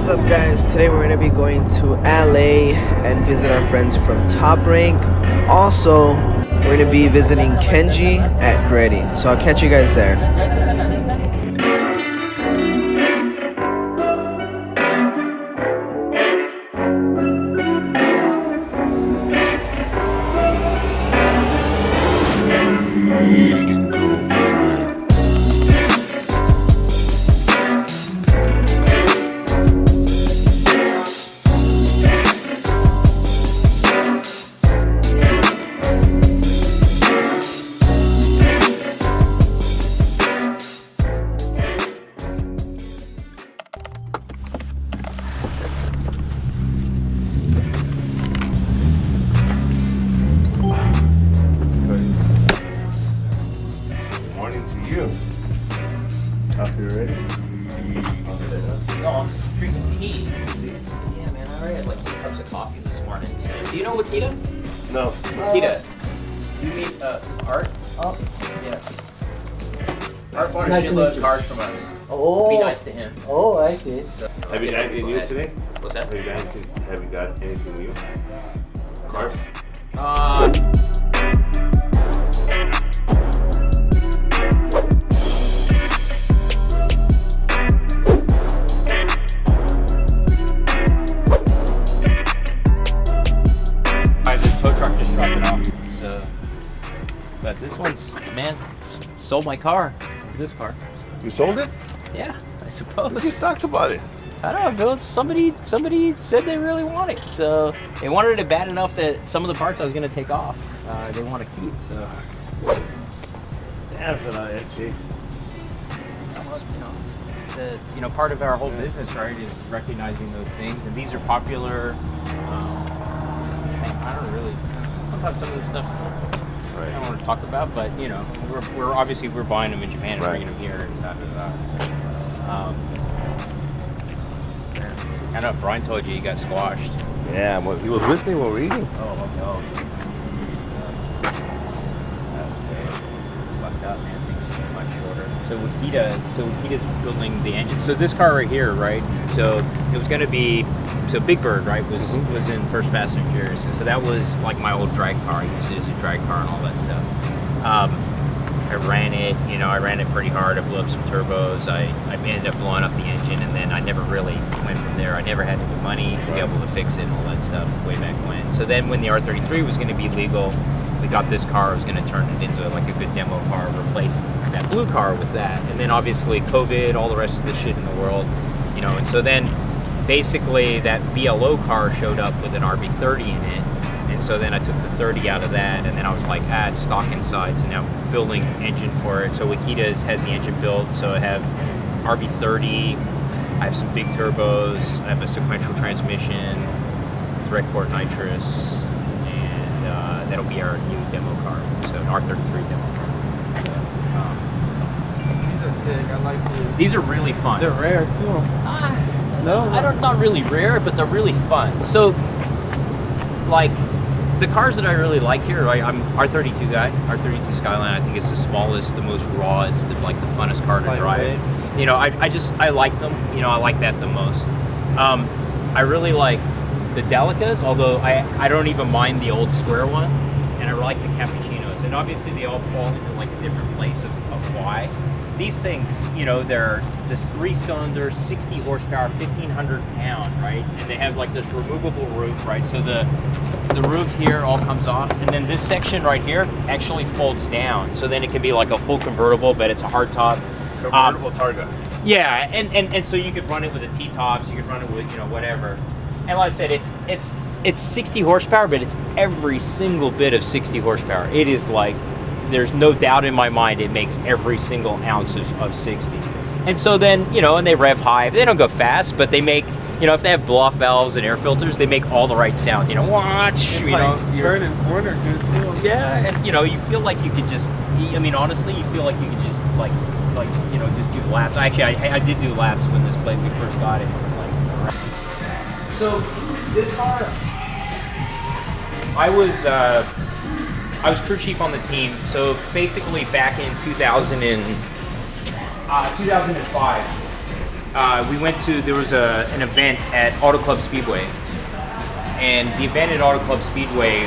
What's up, guys? Today we're going to be going to LA and visit our friends from Top Rank. Also, we're going to be visiting Kenji at GReddy. So I'll catch you guys there. Ready? No, I'm drinking tea. Yeah, man, I already had like 2 cups of coffee this morning. So, do you know Wakita? No. Wakita. You meet Art? Oh. Yeah. Art bought a shitload of cars from us. Oh. Be nice to him. Oh, I see. So, Have you got anything new today? What's that? Have you got anything new? Cars? But this one's, man, sold my car. This car. You sold it? Yeah, I suppose. We just talked about it. I don't know, Bill. Somebody said they really want it. So they wanted it bad enough that some of the parts I was going to take off, they want to keep. So. Damn, Chase. Well, part of our whole business, right, is recognizing those things. And these are popular. I don't really. Sometimes some of this stuff. I don't want to talk about, but we're obviously buying them in Japan and bringing them here and I know Brian told you he got squashed. Yeah, well, he was with me while we were eating. Oh no. It's fucked up, man. Things are much shorter. So Wakita's building the engine. So this car right here, right? So it was going to be. So Big Bird, right, was in First Passengers, and so that was like my old drag car. I used it as a drag car and all that stuff. I ran it pretty hard. I blew up some turbos. I ended up blowing up the engine, and then I never really went from there. I never had any money to be able to fix it and all that stuff way back when. So then when the R33 was going to be legal, we got this car. I was going to turn it into like a good demo car, replace that blue car with that. And then obviously COVID, all the rest of the shit in the world, and so then basically that BLO car showed up with an RB30 in it, and so then I took the 30 out of that, and then I was like, it's stock inside, so now I'm building engine for it. So Wakita has the engine built, so I have RB30, I have some big turbos, I have a sequential transmission, direct port nitrous, and that'll be our new demo car, so an R33 demo car. These are sick. I like these. These are really fun. They're rare too. No, not really rare, but they're really fun. So, like, the cars that I really like here, right, I'm R32 guy, R32 Skyline. I think it's the smallest, the most raw, it's the funnest car to drive. I like them. I like that the most. I really like the Delicas, although I don't even mind the old square one, and I like the Cappuccinos. And obviously they all fall into like a different place of why. These things, they're this 3-cylinder, 60 horsepower, 1,500 pound, right? And they have like this removable roof, right? So the roof here all comes off, and then this section right here actually folds down. So then it can be like a full convertible, but it's a hard top. Convertible Targa. Yeah, and so you could run it with the T-tops, you could run it with whatever. And like I said, it's 60 horsepower, but it's every single bit of 60 horsepower. It is like. There's no doubt in my mind it makes every single ounce of 60. And so then, and they rev high. They don't go fast, but they make, if they have blow-off valves and air filters, they make all the right sound. Watch, turn and corner good too. Yeah, and you feel like you could just, honestly, you feel like you could just just do laps. Actually, I did do laps when we first got it. So this car, I was crew chief on the team, so basically back in 2005, we went to, there was an event at Auto Club Speedway. And the event at Auto Club Speedway,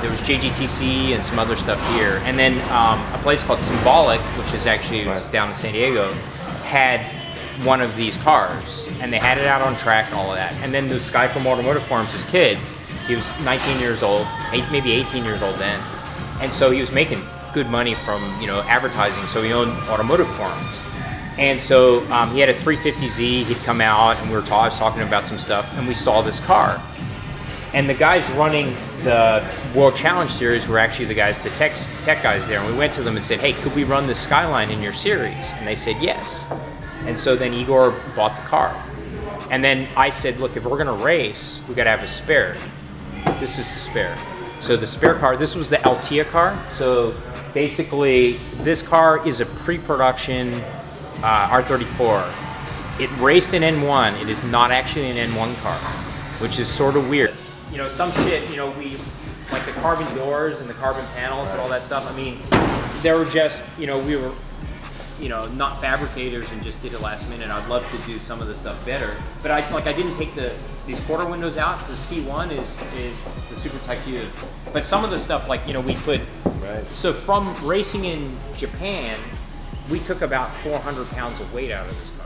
there was JGTC and some other stuff here. And then a place called Symbolic, which is actually was down in San Diego, had one of these cars. And they had it out on track and all of that. And then this guy from Automotive Forums, this kid, he was 19 years old, maybe 18 years old then. And so he was making good money from, you know, advertising. So he owned Automotive Forums. And so he had a 350Z, he'd come out and I was talking about some stuff and we saw this car. And the guys running the World Challenge Series were actually the guys, the tech guys there. And we went to them and said, hey, could we run the Skyline in your series? And they said, yes. And so then Igor bought the car. And then I said, look, if we're gonna race, we gotta have a spare. This is the spare. So the spare car, this was the Altia car. So basically, this car is a pre-production R34. It raced in N1. It is not actually an N1 car, which is sort of weird. You know, some shit, you know, like the carbon doors and the carbon panels and all that stuff, I mean, they were just, you know, we were, you know, not fabricators and just did it last minute. I'd love to do some of the stuff better. But I didn't take these quarter windows out. The C1 is the Super Tycoon. But some of the stuff, like, you know, we put, so from racing in Japan, we took about 400 pounds of weight out of this car.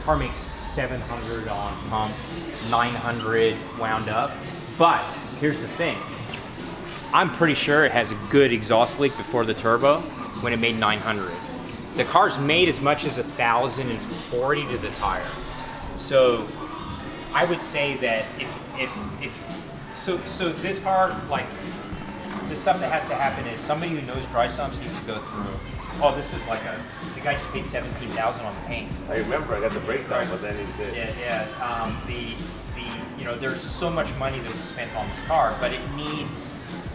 Car makes 700 on pump, 900 wound up. But here's the thing. I'm pretty sure it has a good exhaust leak before the turbo when it made 900. The car's made as much as 1,040 to the tire. So I would say that so this car, like, the stuff that has to happen is somebody who knows dry sumps needs to go through. Oh, this is like the guy just paid $17,000 on the paint. I remember I got the breakdown, but then he did. Yeah. You know, there's so much money that was spent on this car, but it needs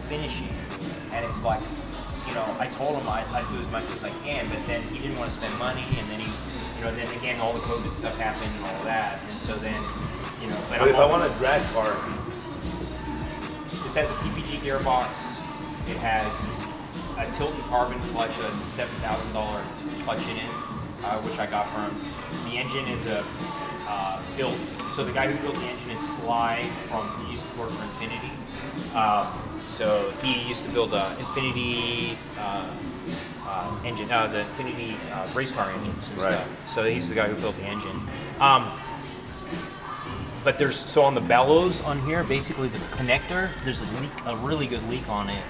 finishing. And it's like, you know, I told him I'd do as much as I can, but then he didn't want to spend money, and then then again all the COVID stuff happened and all that, and so then, you know. But if I want a drag car, this has a PPG gearbox. It has a Tilton carbon clutch, a $7,000 clutch in it, which I got from. The engine is built. So the guy who built the engine is Sly he used to work for Infinity. So he used to build Infinity engine, the Infinity race car engines and stuff. So he's the guy who built the engine. But so on the bellows on here, basically the connector, there's a really good leak on it.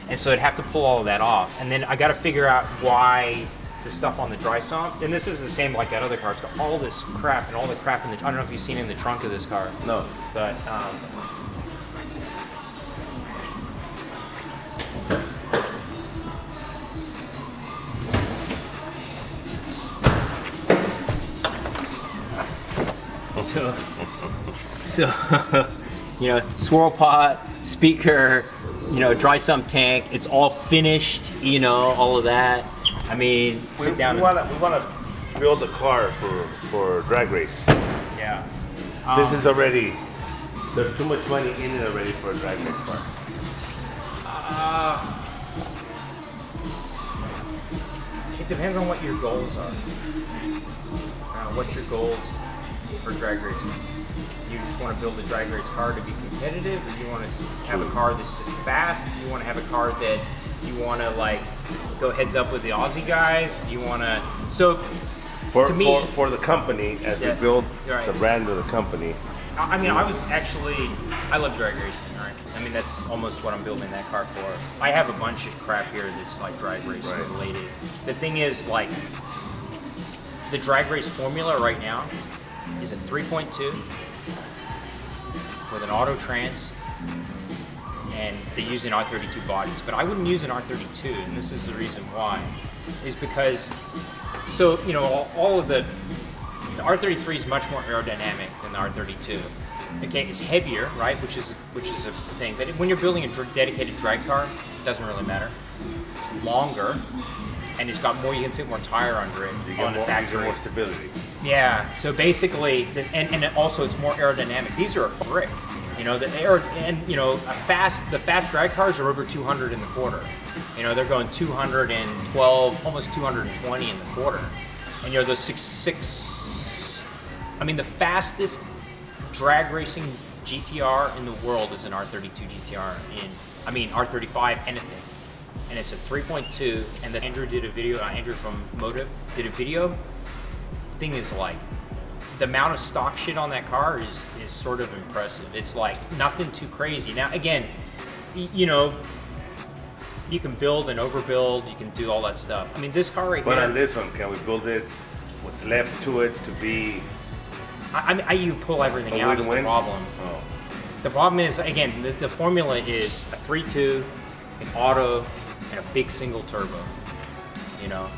And so I'd have to pull all of that off. And then I got to figure out why the stuff on the dry sump, and this is the same like that other car. It's got all this crap and all the crap in the, I don't know if you've seen in the trunk of this car. no. But, so you know, swirl pot, speaker, you know, dry sump tank, it's all finished, you know, all of that. I mean, sit down. We want to build a car for drag race. Yeah. This is already, there's too much money in it already for a drag race car. It depends on what your goals are. What's your goals for drag racing? You just want to build a drag race car to be competitive, or you want to have a car that's just fast? You want to have a car that you want to like go heads up with the Aussie guys? You want to to me for the company as we build the brand of the company. I mean, I love drag racing, right? I mean, that's almost what I'm building that car for. I have a bunch of crap here that's like drag race related. The thing is, like, the drag race formula right now is a 3.2 with an auto trans, and they use an R32 bodies. But I wouldn't use an R32, and this is the reason why. Is because, so, you know, all of the R33 is much more aerodynamic than the R32. Okay, it's heavier, right? Which is a thing. But when you're building a dedicated drag car, it doesn't really matter. It's longer, and it's got more. You can fit more tire under it. You get more stability. Yeah. So basically, and also it's more aerodynamic. These are a brick. You know, the air and you know, the fast drag cars are over 200 in the quarter. You know, they're going 212, almost 220 in the quarter. And you know, those I mean, the fastest drag racing GTR in the world is an R32 GTR R35 anything. And it's a 3.2, and then Andrew did a video, Andrew from Motive did a video. Thing is like, the amount of stock shit on that car is sort of impressive. It's like nothing too crazy. Now again, you know, you can build and overbuild, you can do all that stuff. I mean, this car right here. But on this one, can we build it? What's left to it to be? You pull everything out is the problem. Oh. The problem is, again, the formula is a 3.2, an auto, and a big single turbo. You know,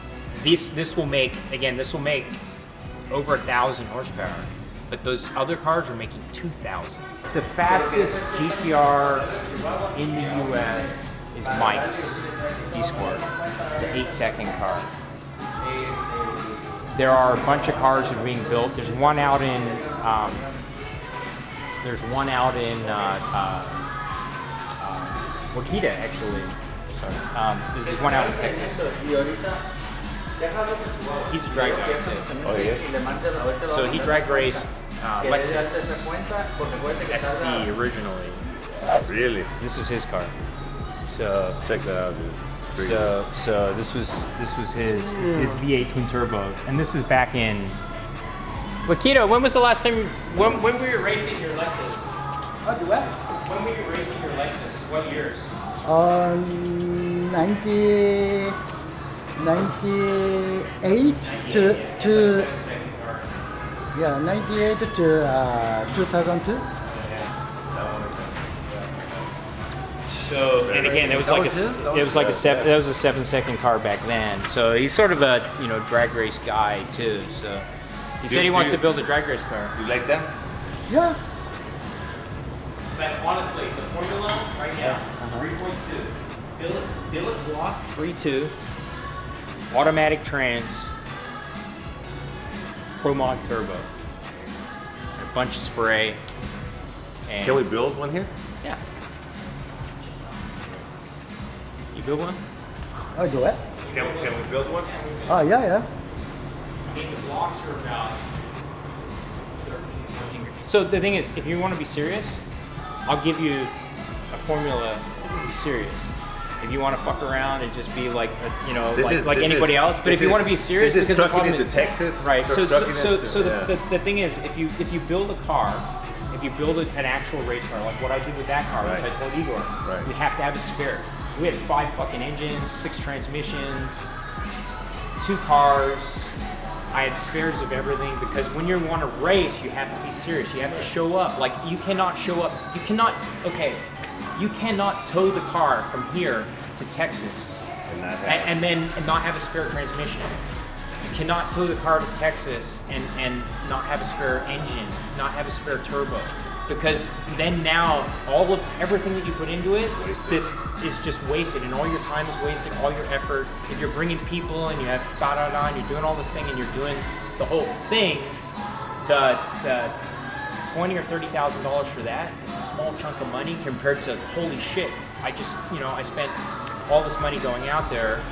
this will make over 1,000 horsepower, but those other cars are making 2,000. The fastest GTR in the US is Mike's D-Sport. It's an 8-second car. There are a bunch of cars that are being built. There's one out in Wakita, actually. Sorry. There's one out in Texas. He's a drag guy too. Oh yeah. So he drag raced Lexus SC originally. Really? This was his car. So check that out, dude. So this was his V8 twin turbo, and this is back in. Wakito, when was the last time? When were you racing your Lexus? Oh, what? When were you racing your Lexus? What years? 98 to 98 to 2002. So, and again, that was like a 7-second car back then. So he's sort of a drag race guy too. So he said he wants to build a drag race car. You like that? Yeah. But honestly, the formula right now, 3.2, billet block 3.2, automatic trans, Pro Mod turbo, and a bunch of spray. And Can we build one here? Yeah. You build one? Oh, do what? Can we build one? Oh, yeah. I mean, the blocks are about 13, 14 years. So the thing is, if you want to be serious, I'll give you a formula to be serious. If you want to fuck around and just be like, like anybody else, but if you want to be serious, because the problem into Texas, right? So the thing is, if you build a car, if you build an actual race car, like what I did with that car, right. which I told Igor, right. we have to have a spare. We had 5 fucking engines, 6 transmissions, 2 cars. I had spares of everything because when you want to race, you have to be serious. You have to show up. Like you cannot show up. You cannot tow the car from here to Texas and then not have a spare transmission. You cannot tow the car to Texas and not have a spare engine, not have a spare turbo. Because then now everything that you put into it, this is just wasted, and all your time is wasted, all your effort. If you're bringing people and you have and you're doing all this thing and you're doing the whole thing, the $20,000 or $30,000 for that is a small chunk of money compared to holy shit. I just I spent all this money going out there,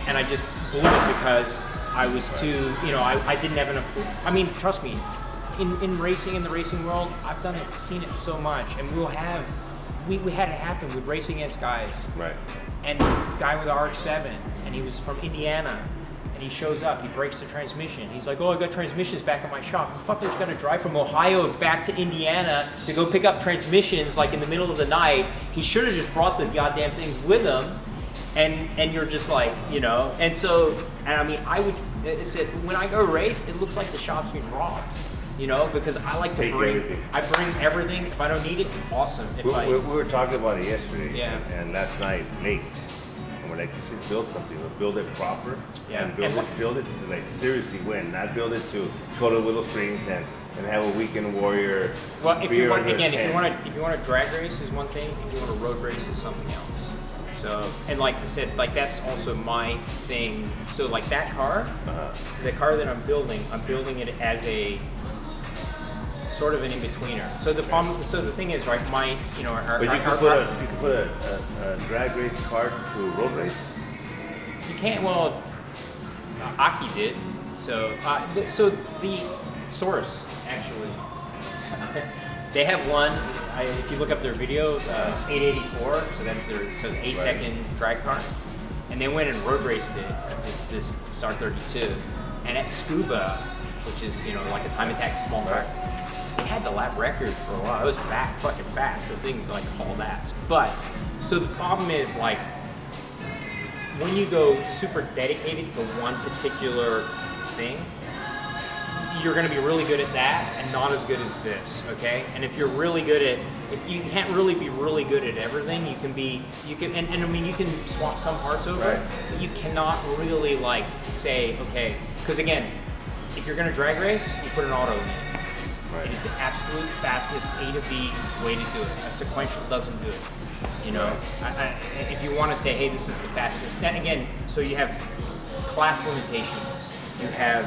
and I just blew it because I was too I didn't have enough. I mean, trust me. In racing, in the racing world, I've seen it so much, and we had it happen. We'd race against guys. Right. And guy with the RX-7, and he was from Indiana, and he shows up, he breaks the transmission. He's like, oh, I got transmissions back at my shop. The fucker's got to drive from Ohio back to Indiana to go pick up transmissions like in the middle of the night. He should have just brought the goddamn things with him, and you're just like, and so, and I mean, I said, when I go race, it looks like the shop's being robbed. Because I like to bring everything. If I don't need it, awesome. We were talking about it yesterday and last night late. And we're like, just build something. We'll build it proper. Yeah. And build it to like seriously win. Not build it to go to Willow Springs and and have a weekend warrior. Well, if you beer want, under a again, tent. if you want to drag race is one thing, if you want to road race is something else. So, and like I said, like that's also my thing. So like that car, the car that I'm building it as a sort of an in-betweener. So the problem, so the thing is, right, my, you know, our, But you our, can put a drag race car to a road race? you can't, well, Aki did. So, so the Source, actually, they have one, if you look up their video, 884, so that's their, so it's 8-second drag car. And they went and road raced it, this R32. And at Scuba, which is, you know, like a time attack small track, they had the lap record for a while. It was fucking fast. The thing like hauled ass. But, so the problem is like, when you go super dedicated to one particular thing, you're going to be really good at that and not as good as this, okay? And if you're really good at, if you can't really be really good at everything, you can be, you can, and I mean, you can swap some parts over, Right. but you cannot really like say, okay, because again, if you're going to drag race, you put an auto in it. Right. It is the absolute fastest A to B way to do it. A sequential doesn't do it. You know, if you want to say, hey, this is the fastest, then again, so you have class limitations. You have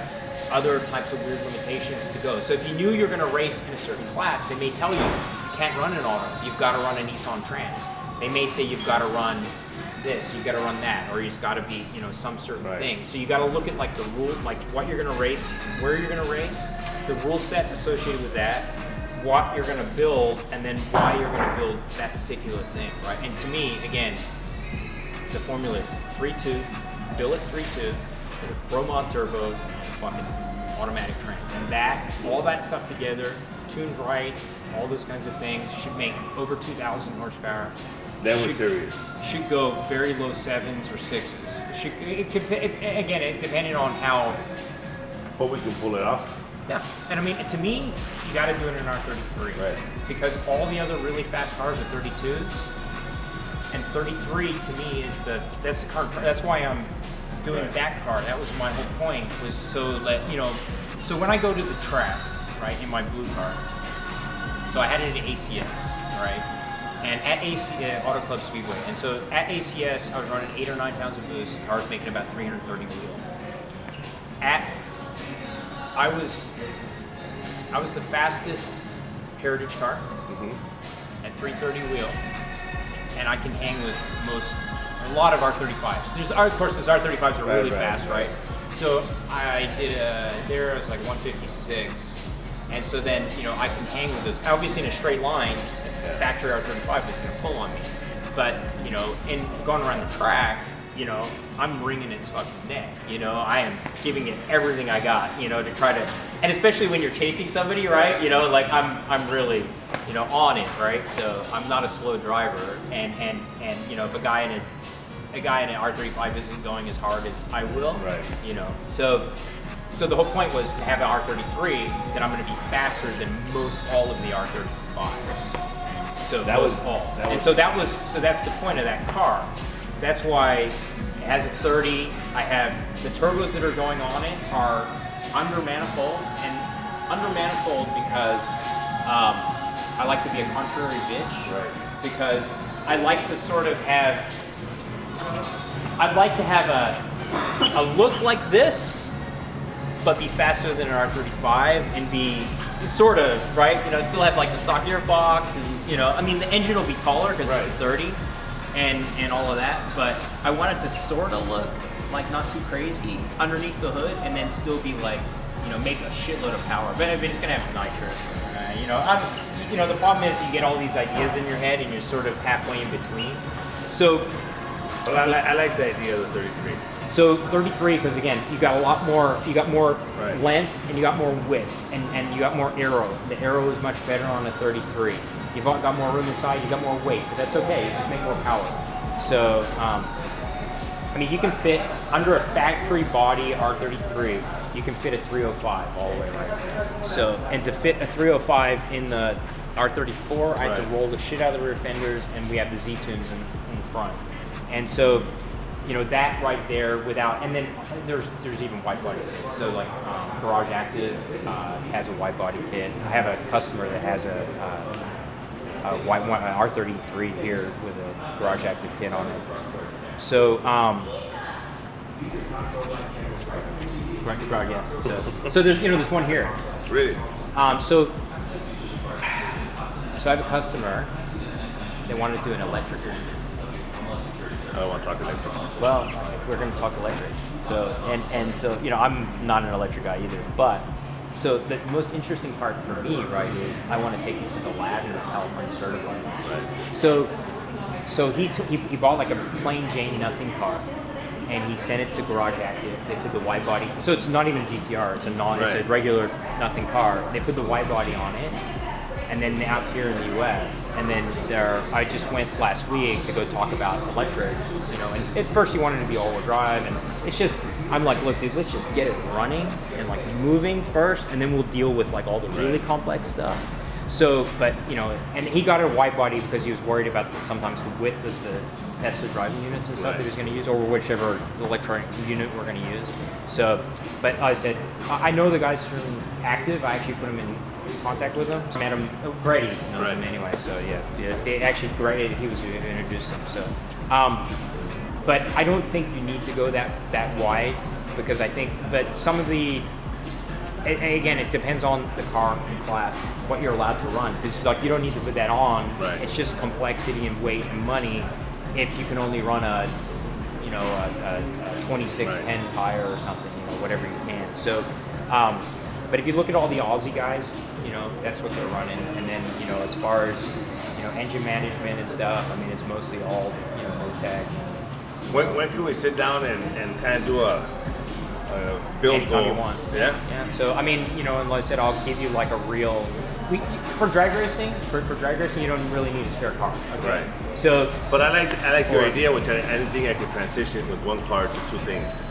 other types of weird limitations to go. So if you knew you're going to race in a certain class, they may tell you you can't run an auto. You've got to run a Nissan Trans. They may say you've got to run this, you've got to run that, or you've got to be, you know, some certain thing. So you got to look at like the rule, like what you're going to race, where you're going to race, the rule set associated with that, what you're going to build, and then why you're going to build that particular thing, right? And to me, again, the formula is 3.2, build it 3.2 with Pro Mod turbo and fucking automatic trans, and that, all that stuff together, tuned right, all those kinds of things, should make over 2,000 horsepower. That was serious. Should go very low 7s or 6s. Again, depending on how. But we can pull it off. Yeah, and I mean, to me, you got to do it in an R33, Right. because all the other really fast cars are 32s, and 33 to me is that's the car. That's why I'm doing that car. That was my whole point, was so that, you know, so when I go to the track, right, in my blue car, so I had it at ACS, right, and at Auto Club Speedway, and so at ACS I was running 8 or 9 pounds of boost. The car was making about 330 wheel. I was the fastest Heritage car at 330 wheel, and I can hang with a lot of R35s. Of course, those R35s are really fast, right? So I did there was like 156, and so then, you know, I can hang with those. Obviously, in a straight line, the factory R35 is going to pull on me, but you know, in going around the track, you know, I'm wringing its fucking neck. You know, I am giving it everything I got, you know, to try to, and especially when you're chasing somebody, right? You know, like I'm really, you know, on it, right? So I'm not a slow driver, and you know, if a guy in an R35 isn't going as hard as I will, right? You know, so the whole point was to have an R33 that I'm going to be faster than most all of the R35s. So that was all, so that's the point of that car. That's why it has a 30. I have the turbos that are going on it are under manifold, and under manifold because I like to be a contrary bitch. Right. Because I like to sort of have, I'd like to have a look like this, but be faster than an R35 and be sort of, right? You know, still have like the stock gearbox, and you know, I mean, the engine will be taller because it's a 30. And all of that, but I want it to sort of look like not too crazy underneath the hood, and then still be like, you know, make a shitload of power. But I mean, it's gonna have nitrous. You know, the problem is you get all these ideas in your head, and you're sort of halfway in between. So, well, I like the idea of the 33. So 33, because again, you got a lot more. You got more Right. length, and you got more width, and you got more aero. The aero is much better on a 33. You've got more room inside, you got more weight, but that's okay, you just make more power. So, I mean, you can fit, under a factory body R33, you can fit a 305 all the way right. So, and to fit a 305 in the R34, I had to roll the shit out of the rear fenders, and we have the Z-tunes in the front. And so, you know, that right there without, and then there's even white bodies. So like Garage Active has a white body kit. I have a customer that has a white one, an R33 here with a Garage Active kit on it. So, yeah. So there's, you know, there's one here. Really? So I have a customer that wanted to do an electric. I don't want to talk electric. Well, we're going to talk electric. So and so, you know, I'm not an electric guy either, but so the most interesting part for me, right, is I want to take it to the lab in California certified. Right. So he bought like a plain Jane nothing car, and he sent it to Garage Active. They put the white body. So it's not even GTR. It's a it's a regular nothing car. They put the white body on it, and then now it's here in the U.S. And then I just went last week to go talk about electric. You know, and at first he wanted to be all-wheel drive, and it's just I'm like, look, dude, let's just get it running and like moving first, and then we'll deal with like all the really complex stuff. So, but you know, and he got a white body because he was worried about sometimes the width of the Tesla driving units and stuff that he was going to use, or whichever electronic unit we're going to use. So, but I said, I know the guys from Active. I actually put him in contact with them. I met him. GReddy knows him anyway. So yeah. They actually GReddy. He was who introduced him. So, but I don't think you need to go that wide because I think that some of the again, it depends on the car class, what you're allowed to run. Because like you don't need to put that on. Right. It's just complexity and weight and money. If you can only run a 2610 tire or something, you know, whatever you can. So, but if you look at all the Aussie guys, you know, that's what they're running. And then, you know, as far as, you know, engine management and stuff, I mean, it's mostly all, you know, Motec. When can we sit down and kind of do a build Anytime goal? you want. Yeah? Yeah. So, I mean, you know, and like I said, I'll give you like a real, for drag racing, you don't really need a spare car. Okay? Right. So, But I like your idea, which I think I could transition with one car to two things.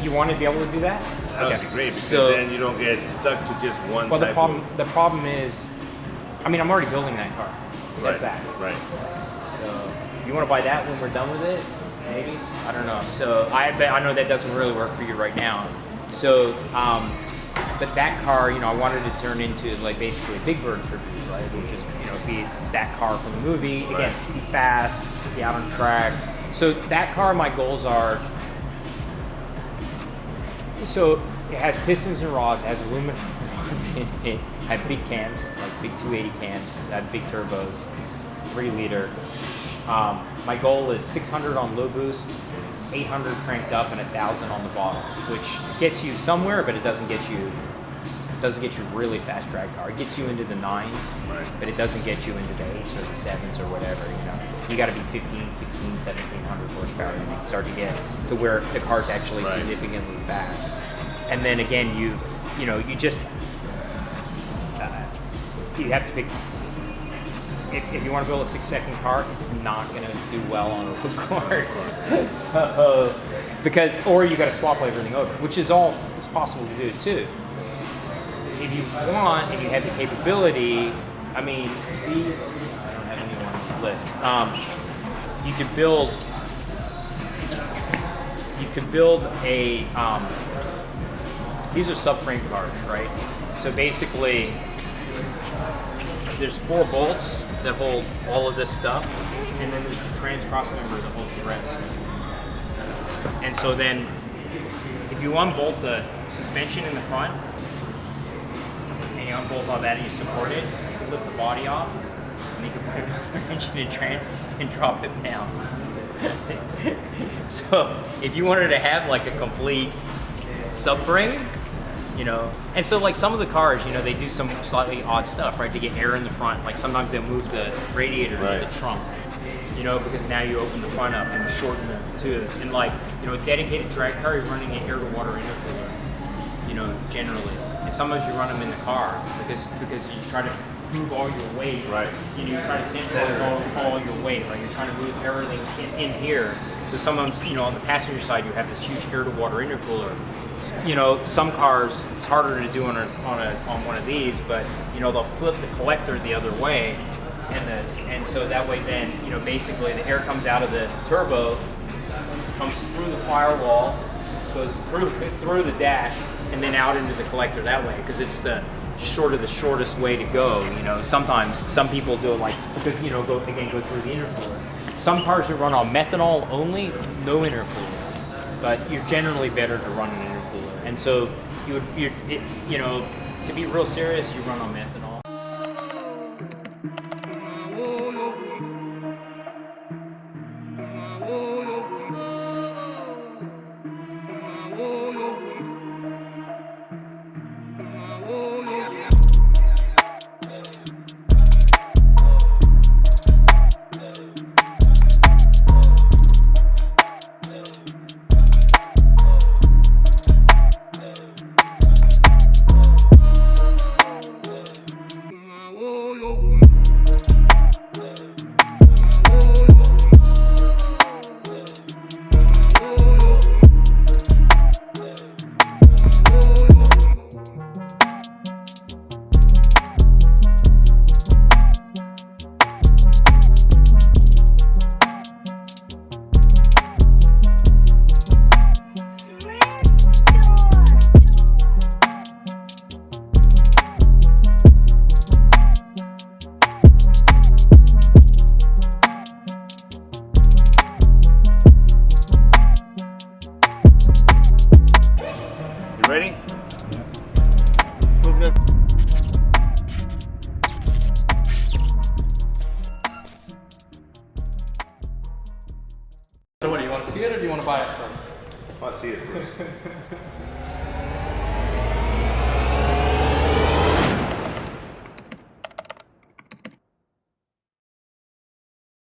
you want to be able to do that? That would be great because So- then you don't get stuck to just one Well, type the problem is, I mean, I'm already building that car. That's that. Right. So, you want to buy that when we're done with it? Maybe. I don't know. So I know that doesn't really work for you right now. So, but that car, you know, I wanted to turn into like basically a Big Bird tribute, right? Which is, you know, be that car from the movie. Again, be fast, be out on track. So that car, my goals are. So it has pistons and rods, it has aluminum rods in it. I have big cams, like big 280 cams. I have big turbos, 3 liter. My goal is 600 on low boost, 800 cranked up, and 1,000 on the bottom, which gets you somewhere, but it doesn't get you really fast drag car. It gets you into the 9s, but it doesn't get you into the 8s or the 7s or whatever. You know, you got to be 15, 16, 1700 horsepower to start to get to where the car's actually significantly fast. And then again, you just you have to pick. If you want to build a 6-second car, it's not going to do well on a road course. So, or you got to swap everything over, which is all it's possible to do too. If you want and you have the capability, I mean, these I don't have anyone to lift. You could build a. These are subframe cars, right? So basically, there's 4 bolts that hold all of this stuff, and then there's the trans cross member that holds the rest. And so then, if you unbolt the suspension in the front, and you unbolt all that and you support it, you can lift the body off, and you can put another engine in trans and drop it down. So if you wanted to have like a complete subframe, you know, and so like some of the cars, you know, they do some slightly odd stuff, right, to get air in the front. Like sometimes they'll move the radiator to the trunk, you know, because now you open the front up and shorten the tubes. And like, you know, a dedicated drag car, you're running an air-to-water intercooler, you know, generally. And sometimes you run them in the car because you try to move all your weight. Right. You know, you try to centralize all your weight, right? You're trying to move everything in here. So sometimes, you know, on the passenger side, you have this huge air-to-water intercooler. You know, some cars it's harder to do on one of these, but you know they'll flip the collector the other way, and so that way then, you know, basically the air comes out of the turbo, comes through the firewall, goes through the dash, and then out into the collector that way, because it's the shortest way to go. You know, sometimes some people do it like, because, you know, go through the intercooler. Some cars that run on methanol only, no intercooler, but you're generally better to run an intercooler. And so you know, to be real serious, you run on methanol. Ready? Who's good? So what, do you want to see it or do you want to buy it first? I want to see it first.